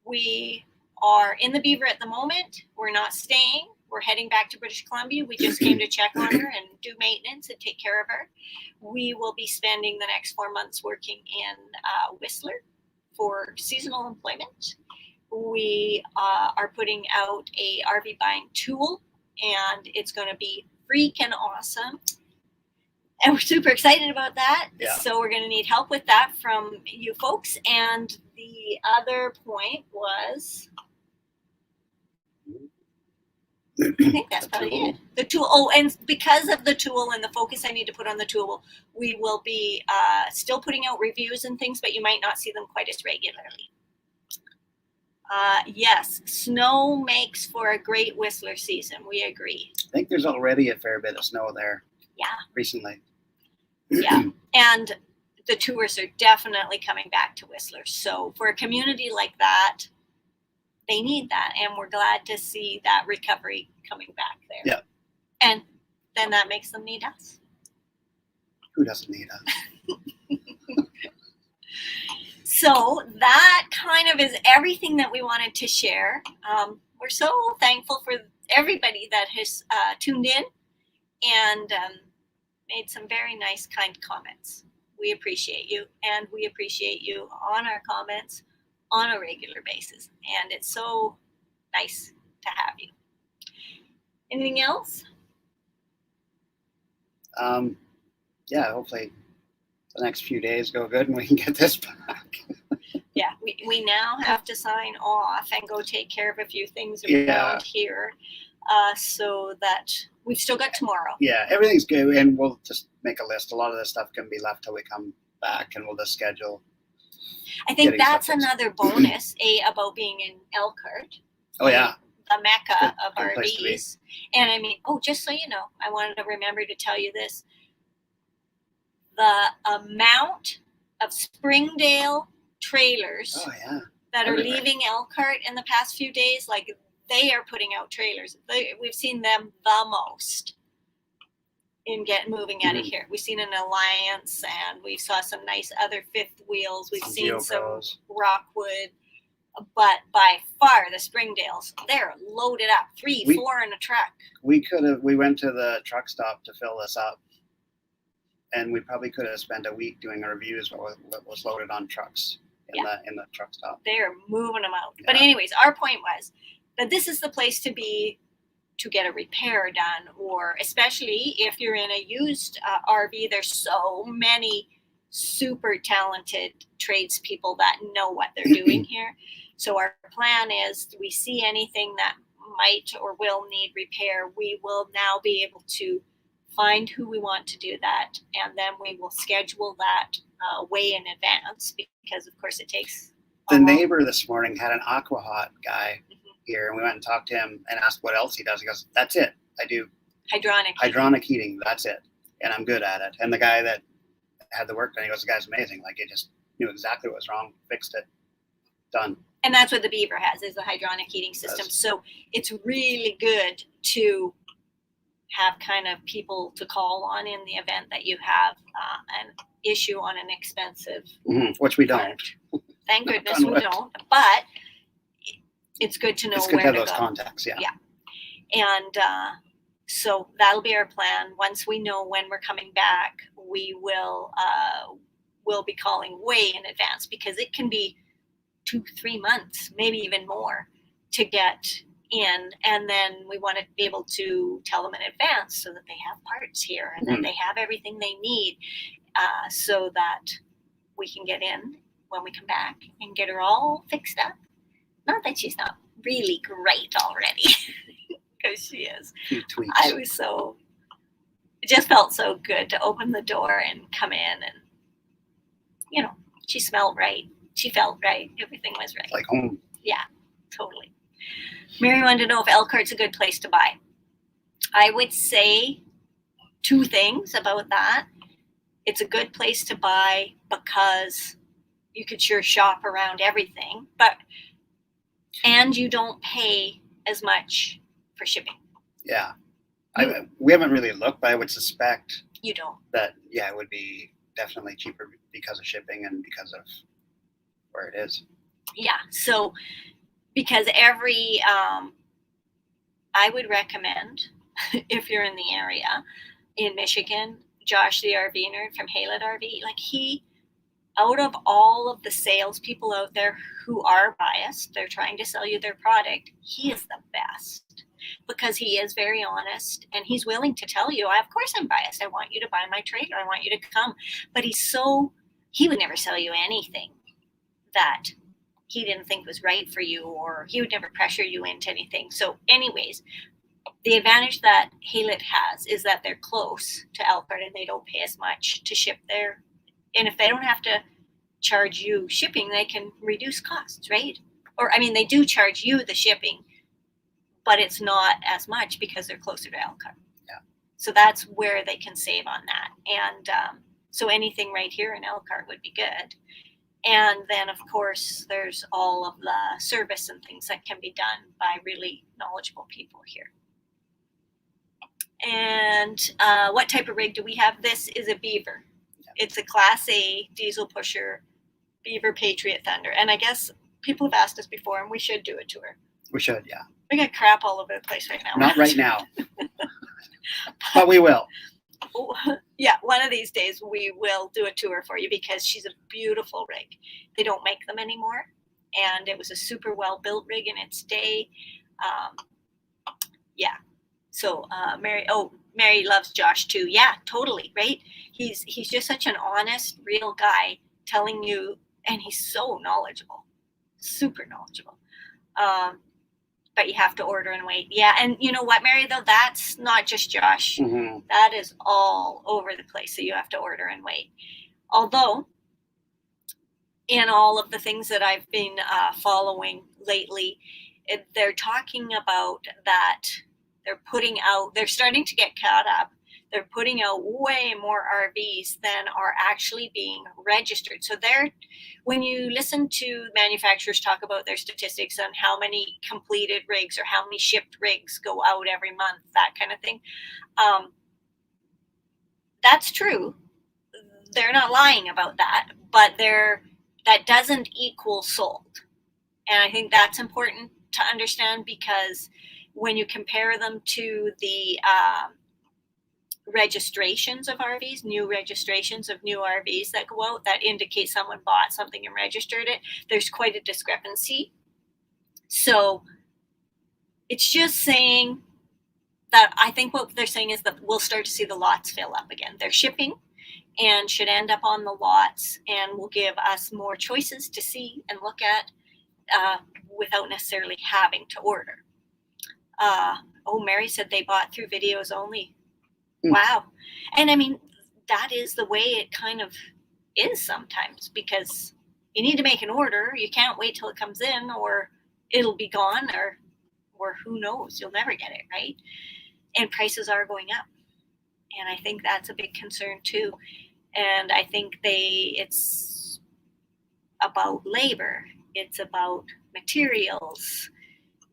we are in the Beaver at the moment. We're not staying. We're heading back to British Columbia. We just came to check on her and do maintenance and take care of her. We will be spending the next 4 months working in Whistler for seasonal employment. We are putting out a RV buying tool, and it's going to be freaking awesome. And we're super excited about that. Yeah. So we're going to need help with that from you folks. And the other point was, I think that's probably it. The tool. Oh, and because of the tool and the focus I need to put on the tool, we will be still putting out reviews and things, but you might not see them quite as regularly. Yes, snow makes for a great Whistler season. We agree. I think there's already a fair bit of snow there. Yeah. Recently. Yeah. And the tours are definitely coming back to Whistler. So for a community like that, they need that. And we're glad to see that recovery coming back there. Yeah. And then that makes them need us. Who doesn't need us? So that kind of is everything that we wanted to share. We're so thankful for everybody that has tuned in and made some very nice, kind comments. We appreciate you, and we appreciate you on our comments on a regular basis. And it's so nice to have you. Anything else? Yeah, hopefully the next few days go good and we can get this back. Yeah, we now have to sign off and go take care of a few things around here so that we've still got tomorrow. Yeah, everything's good, and we'll just make a list. A lot of this stuff can be left till we come back, and we'll just schedule. I think that's another bonus, about being in Elkhart. Oh, yeah. The mecca of good place to be. RVs. And I mean, just so you know, I wanted to remember to tell you this. The amount of Springdale trailers that are leaving Elkhart in the past few days, like they are putting out trailers. We've seen them the most in moving out of here. We've seen an Alliance, and we saw some nice other fifth wheels. We've seen some Rockwood, but by far the Springdales, they're loaded up, 4 in a truck. We went to the truck stop to fill this up, and we probably could have spent a week doing reviews what was loaded on trucks in the truck stop. They're moving them out. Yeah. But anyways, our point was that this is the place to be to get a repair done, or especially if you're in a used RV. There's so many super talented tradespeople that know what they're doing here. So our plan is, we see anything that might or will need repair, we will now be able to find who we want to do that, and then we will schedule that way in advance, because of course it takes. The neighbor this morning had an Aquahot guy here, and we went and talked to him and asked what else he does. He goes, "That's it. I do hydronic heating. That's it, and I'm good at it." And the guy that had the work done, he goes, "The guy's amazing. Like, he just knew exactly what was wrong, fixed it, done." And that's what the Beaver has, is the hydronic heating system. So it's really good to have kind of people to call on in the event that you have an issue on an expensive, which we don't. Thank goodness we don't. But it's good to know it's good where to have to those go. Contacts. Yeah. And so that'll be our plan. Once we know when we're coming back, we will we'll be calling way in advance, because it can be 2-3 months, maybe even more, to get in, and then we want to be able to tell them in advance so that they have parts here and that they have everything they need, so that we can get in when we come back and get her all fixed up. Not that she's not really great already, because she is. A few tweaks. It just felt so good to open the door and come in, and she smelled right, she felt right, everything was right. Like home. Yeah, totally. Mary wanted to know if Elkhart's a good place to buy. I would say two things about that. It's a good place to buy because you could sure shop around everything, and you don't pay as much for shipping. Yeah. We haven't really looked, but I would suspect you don't. That, yeah, it would be definitely cheaper because of shipping and because of where it is. Yeah. So, because I would recommend, if you're in the area in Michigan, Josh, the RV nerd from Haylett RV, out of all of the salespeople out there who are biased, they're trying to sell you their product, he is the best, because he is very honest and he's willing to tell you, of course I'm biased. I want you to buy my trailer. I want you to come. But he would never sell you anything that he didn't think was right for you, or he would never pressure you into anything. So anyways, the advantage that Haylett has is that they're close to Elkhart and they don't pay as much to ship there. And if they don't have to charge you shipping, they can reduce costs, right? Or, they do charge you the shipping, but it's not as much because they're closer to Elkhart. Yeah. So that's where they can save on that. And so anything right here in Elkhart would be good. And then, of course, there's all of the service and things that can be done by really knowledgeable people here. And what type of rig do we have? This is a Beaver. Yeah. It's a Class A diesel pusher, Beaver Patriot Thunder. And I guess people have asked us before, and we should do a tour. We should, yeah. We got crap all over the place right now. Not right now. But we will. Yeah, one of these days we will do a tour for you, because she's a beautiful rig. They don't make them anymore, and it was a super well built rig in its day. Yeah. So Mary loves Josh too. Yeah, totally, right? He's just such an honest, real guy telling you, and he's so knowledgeable, super knowledgeable. But you have to order and wait. Yeah, and you know what, Mary, though? That's not just Josh. Mm-hmm. That is all over the place, so you have to order and wait. Although, in all of the things that I've been following lately, they're talking about that they're starting to get caught up. They're putting out way more RVs than are actually being registered. So when you listen to manufacturers talk about their statistics on how many completed rigs or how many shipped rigs go out every month, that kind of thing, that's true. They're not lying about that, but that doesn't equal sold. And I think that's important to understand, because when you compare them to the registrations of RVs, new registrations of new RVs that go out that indicate someone bought something and registered it, there's quite a discrepancy. So it's just saying that I think what they're saying is that we'll start to see the lots fill up again. They're shipping and should end up on the lots, and will give us more choices to see and look at without necessarily having to order. Mary said they bought through videos only. Wow. And that is the way it kind of is sometimes, because you need to make an order. You can't wait till it comes in, or it'll be gone, or who knows, you'll never get it, right? And prices are going up. And I think that's a big concern too. And I think it's about labor. It's about materials.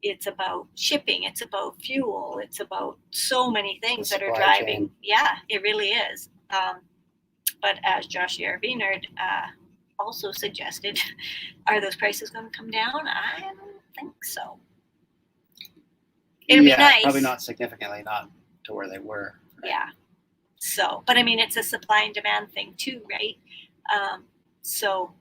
It's about shipping. It's about fuel. It's about so many things that are driving. Chain. Yeah, it really is. But as Josh, the RV nerd, also suggested, are those prices going to come down? I don't think so. It'll be nice. Probably not significantly, not to where they were. Right? Yeah. So, but it's a supply and demand thing too, right? So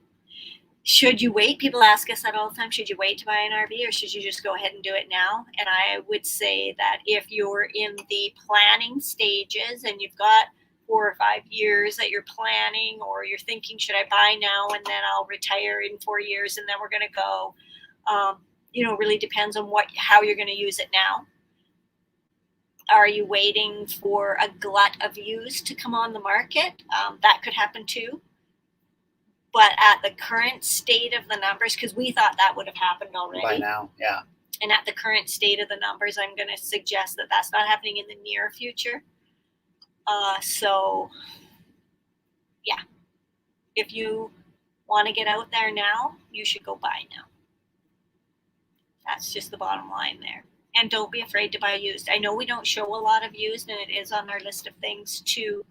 should you wait? People ask us that all the time. Should you wait to buy an RV or should you just go ahead and do it now? And I would say that if you're in the planning stages and you've got 4 or 5 years that you're planning, or you're thinking, should I buy now and then I'll retire in 4 years and then we're going to go, really depends on how you're going to use it now. Are you waiting for a glut of used to come on the market? That could happen too. But at the current state of the numbers, because we thought that would have happened already. By now, yeah. And at the current state of the numbers, I'm going to suggest that that's not happening in the near future. So, yeah. If you want to get out there now, you should go buy now. That's just the bottom line there. And don't be afraid to buy used. I know we don't show a lot of used, and it is on our list of things to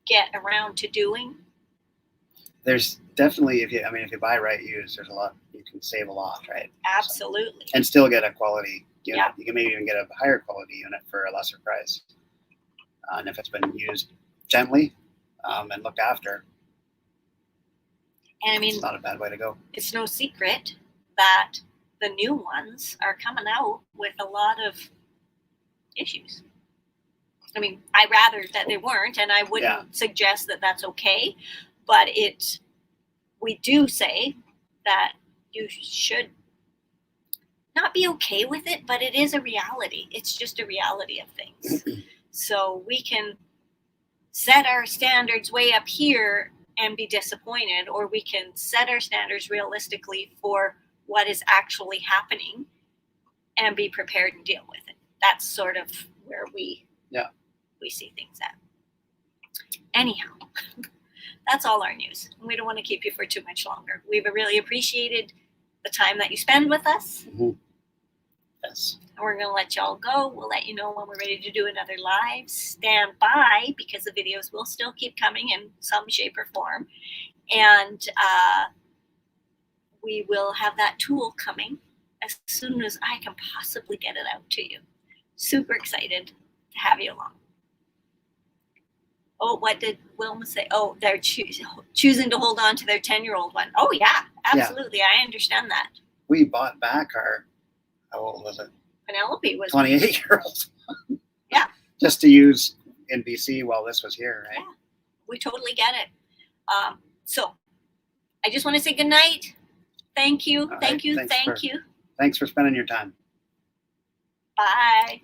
get around to doing. There's definitely, if you buy right used, there's a lot, you can save a lot, right? Absolutely. So, and still get a quality unit. Yeah. You can maybe even get a higher quality unit for a lesser price. And if it's been used gently and looked after, and it's not a bad way to go. It's no secret that the new ones are coming out with a lot of issues. I'd rather that they weren't, and I wouldn't suggest that that's okay. But we do say that you should not be okay with it, but it is a reality. It's just a reality of things. So we can set our standards way up here and be disappointed, or we can set our standards realistically for what is actually happening and be prepared and deal with it. That's sort of where we see things at. Anyhow. That's all our news. We don't want to keep you for too much longer. We've really appreciated the time that you spend with us. Mm-hmm. Yes. And we're going to let y'all go. We'll let you know when we're ready to do another live. Stand by, because the videos will still keep coming in some shape or form. And we will have that tool coming as soon as I can possibly get it out to you. Super excited to have you along. Oh, what did Wilma say? Oh, they're choosing to hold on to their 10-year-old one. Oh, yeah, absolutely. Yeah. I understand that. We bought back our, how old was it? Penelope was 28-year-old. Yeah. Just to use in BC while this was here, right? Yeah, we totally get it. So I just want to say good night. Thank you. Thank you. Thank you. Thanks for spending your time. Bye.